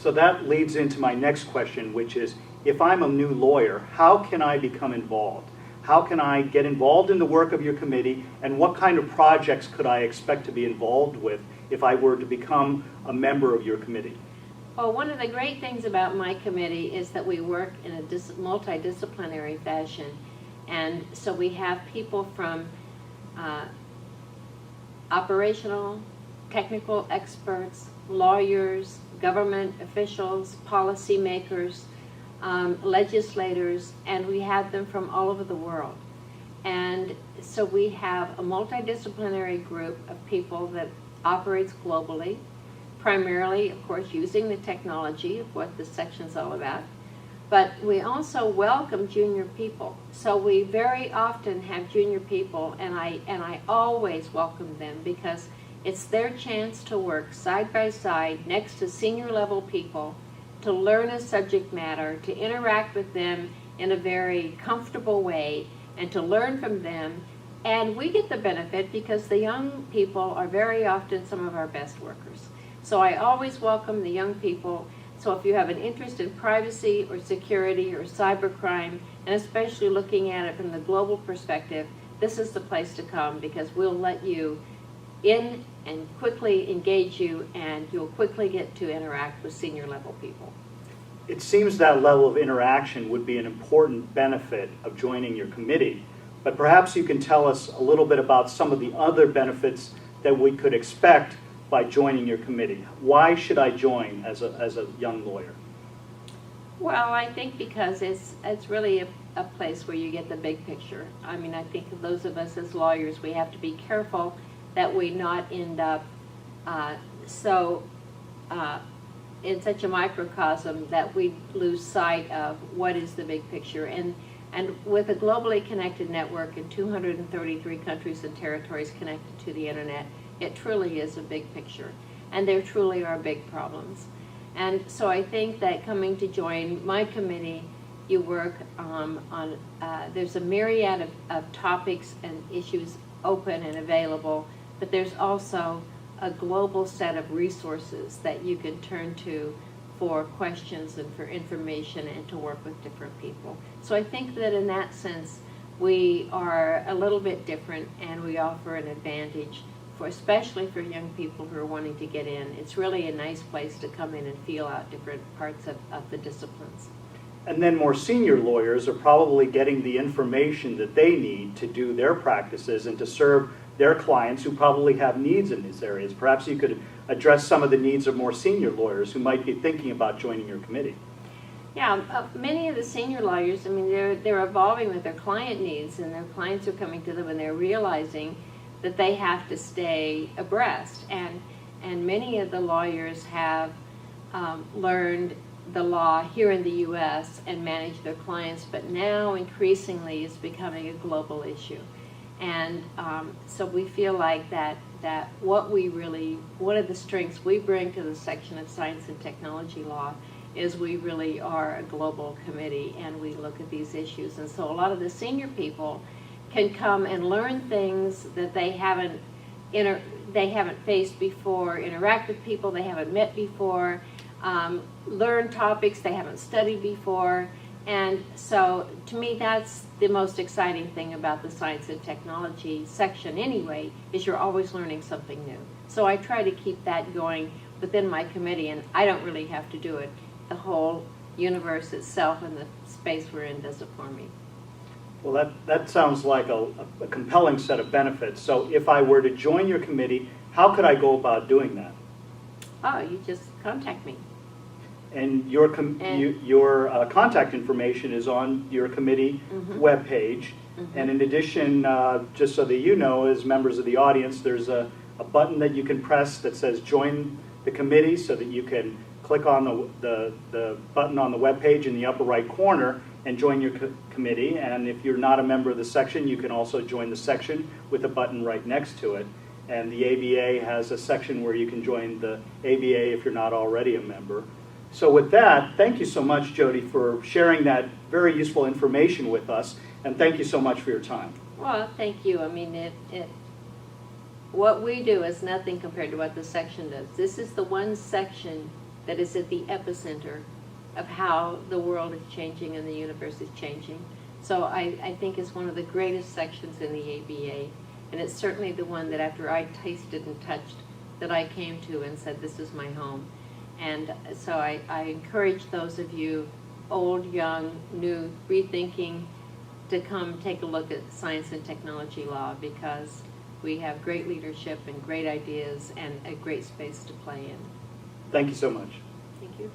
So that leads into my next question, which is, if I'm a new lawyer, how can I become involved? How can I get involved in the work of your committee, and what kind of projects could I expect to be involved with if I were to become a member of your committee? Well, one of the great things about my committee is that we work in a multidisciplinary fashion. And so we have people from operational, technical experts, lawyers, government officials, policymakers, legislators, and we have them from all over the world. And so we have a multidisciplinary group of people that operates globally, primarily, of course, using the technology of what this section's all about. But we also welcome junior people. So we very often have junior people, and I always welcome them because it's their chance to work side by side next to senior level people, to learn a subject matter, to interact with them in a very comfortable way, and to learn from them. And we get the benefit because the young people are very often some of our best workers. So I always welcome the young people. So if you have an interest in privacy or security or cybercrime, and especially looking at it from the global perspective, this is the place to come, because we'll let you in and quickly engage you, and you'll quickly get to interact with senior level people. It seems that level of interaction would be an important benefit of joining your committee, but perhaps you can tell us a little bit about some of the other benefits that we could expect by joining your committee. Why should I join as a young lawyer? Well, I think because it's really a place where you get the big picture. I mean, I think those of us as lawyers, we have to be careful that we not end up in such a microcosm that we lose sight of what is the big picture. And with a globally connected network in 233 countries and territories connected to the internet, it truly is a big picture. And there truly are big problems. And so I think that coming to join my committee, you work there's a myriad of topics and issues open and available, but there's also a global set of resources that you can turn to for questions and for information and to work with different people. So I think that in that sense, we are a little bit different, and we offer an advantage, especially for young people who are wanting to get in. It's really a nice place to come in and feel out different parts of the disciplines. And then more senior lawyers are probably getting the information that they need to do their practices and to serve their clients who probably have needs in these areas. Perhaps you could address some of the needs of more senior lawyers who might be thinking about joining your committee. Yeah, many of the senior lawyers, I mean, they're evolving with their client needs, and their clients are coming to them and they're realizing that they have to stay abreast. And many of the lawyers have learned the law here in the U.S. and manage their clients, but now increasingly it's becoming a global issue. And so we feel like that one of the strengths we bring to the section of science and technology law is we really are a global committee, and we look at these issues. And so a lot of the senior people can come and learn things that they haven't faced before, interact with people they haven't met before, learn topics they haven't studied before. And so to me, that's the most exciting thing about the science and technology section anyway, is you're always learning something new. So I try to keep that going within my committee, and I don't really have to do it. The whole universe itself and the space we're in does it for me. Well, that sounds like a compelling set of benefits. So if I were to join your committee, how could I go about doing that? Oh, you just contact me. And your contact information is on your committee webpage. And in addition, just so that you know, as members of the audience, there's a button that you can press that says join the committee, so that you can click on the button on the webpage in the upper right corner and join your committee. And if you're not a member of the section, you can also join the section with a button right next to it. And the ABA has a section where you can join the ABA if you're not already a member. So with that, thank you so much, Jody, for sharing that very useful information with us, and thank you so much for your time. Well, thank you. I mean, what we do is nothing compared to what the section does. This is the one section that is at the epicenter of how the world is changing and the universe is changing. So I think it's one of the greatest sections in the ABA, and it's certainly the one that after I tasted and touched, that I came to and said, this is my home. And so I encourage those of you, old, young, new, rethinking, to come take a look at science and technology law, because we have great leadership and great ideas and a great space to play in. Thank you so much. Thank you.